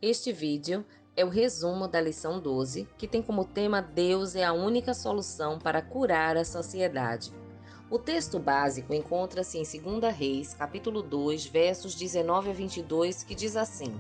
Este vídeo é o resumo da lição 12, que tem como tema Deus é a única solução para curar a sociedade. O texto básico encontra-se em 2 Reis, capítulo 2, versos 19 a 22, que diz assim: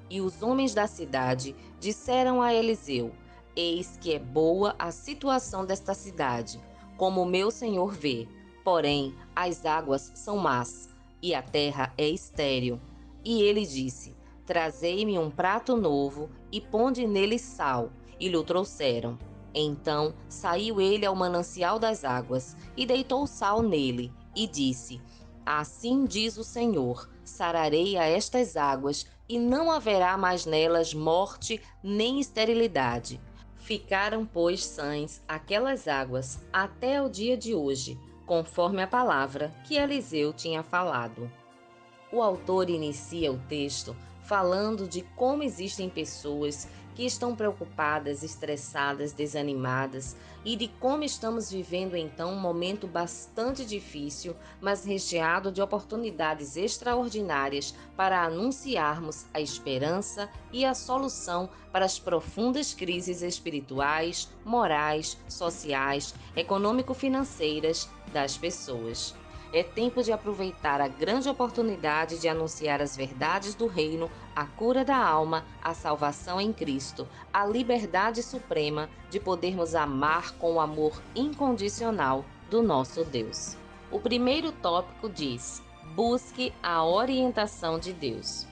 E os homens da cidade disseram a Eliseu: Eis que é boa a situação desta cidade, como o meu senhor vê. Porém, as águas são más, e a terra é estéril. E ele disse: Trazei-me um prato novo, e ponde nele sal. E lhe o trouxeram. Então saiu ele ao manancial das águas, e deitou sal nele, e disse: Assim diz o Senhor: sararei a estas águas, e não haverá mais nelas morte nem esterilidade. Ficaram, pois, sãs aquelas águas até o dia de hoje, conforme a palavra que Eliseu tinha falado. O autor inicia o texto falando de como existem pessoas que estão preocupadas, estressadas, desanimadas e de como estamos vivendo então um momento bastante difícil, mas recheado de oportunidades extraordinárias para anunciarmos a esperança e a solução para as profundas crises espirituais, morais, sociais, econômico-financeiras das pessoas. É tempo de aproveitar a grande oportunidade de anunciar as verdades do reino, a cura da alma, a salvação em Cristo, a liberdade suprema de podermos amar com o amor incondicional do nosso Deus. O primeiro tópico diz: busque a orientação de Deus.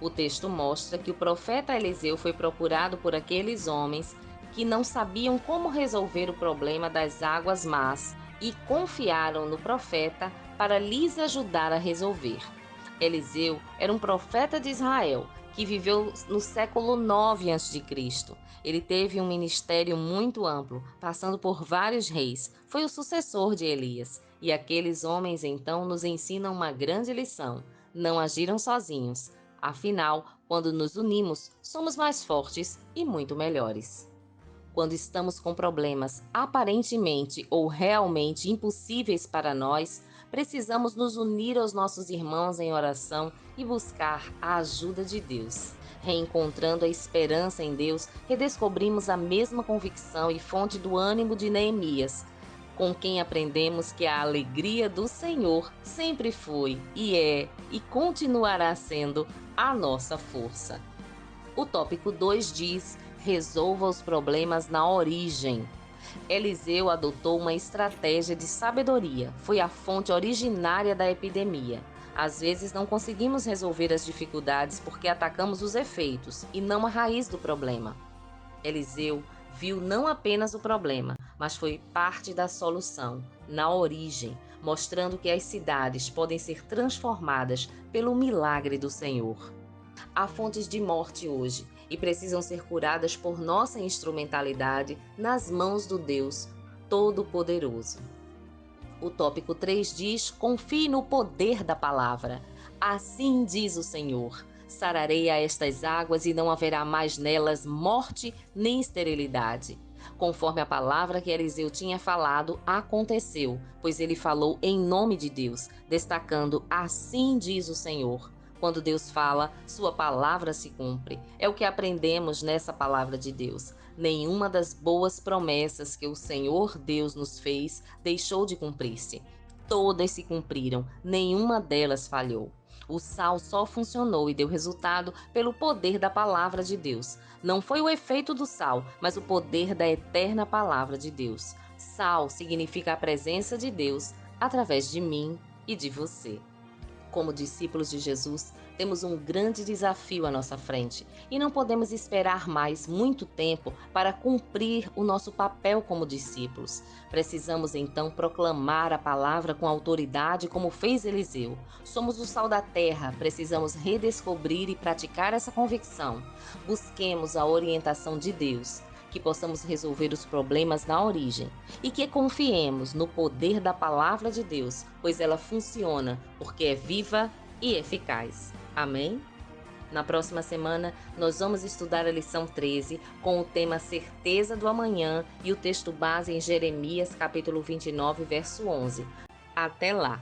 O texto mostra que o profeta Eliseu foi procurado por aqueles homens que não sabiam como resolver o problema das águas más e confiaram no profeta para lhes ajudar a resolver. Eliseu era um profeta de Israel que viveu no século 9 a.C. Ele teve um ministério muito amplo, passando por vários reis. Foi o sucessor de Elias. E aqueles homens então nos ensinam uma grande lição: não agiram sozinhos. Afinal, quando nos unimos, somos mais fortes e muito melhores. Quando estamos com problemas aparentemente ou realmente impossíveis para nós, precisamos nos unir aos nossos irmãos em oração e buscar a ajuda de Deus. Reencontrando a esperança em Deus, redescobrimos a mesma convicção e fonte do ânimo de Neemias, com quem aprendemos que a alegria do Senhor sempre foi e é e continuará sendo a nossa força. O tópico 2 diz: resolva os problemas na origem. Eliseu adotou uma estratégia de sabedoria, foi a fonte originária da epidemia. Às vezes não conseguimos resolver as dificuldades porque atacamos os efeitos e não a raiz do problema. Eliseu viu não apenas o problema, mas foi parte da solução, na origem, mostrando que as cidades podem ser transformadas pelo milagre do Senhor. Há fontes de morte hoje e precisam ser curadas por nossa instrumentalidade nas mãos do Deus Todo-Poderoso. O tópico 3 diz: confie no poder da palavra. Assim diz o Senhor: sararei a estas águas e não haverá mais nelas morte nem esterilidade. Conforme a palavra que Eliseu tinha falado, aconteceu, pois ele falou em nome de Deus, destacando: assim diz o Senhor. Quando Deus fala, sua palavra se cumpre. É o que aprendemos nessa palavra de Deus. Nenhuma das boas promessas que o Senhor Deus nos fez deixou de cumprir-se. Todas se cumpriram, nenhuma delas falhou. O sal só funcionou e deu resultado pelo poder da palavra de Deus. Não foi o efeito do sal, mas o poder da eterna palavra de Deus. Sal significa a presença de Deus através de mim e de você. Como discípulos de Jesus, temos um grande desafio à nossa frente e não podemos esperar mais muito tempo para cumprir o nosso papel como discípulos. Precisamos então proclamar a palavra com autoridade, como fez Eliseu. Somos o sal da terra, precisamos redescobrir e praticar essa convicção. Busquemos a orientação de Deus, que possamos resolver os problemas na origem e que confiemos no poder da palavra de Deus, pois ela funciona porque é viva e eficaz. Amém? Na próxima semana, nós vamos estudar a lição 13 com o tema Certeza do Amanhã e o texto base em Jeremias, capítulo 29, verso 11. Até lá!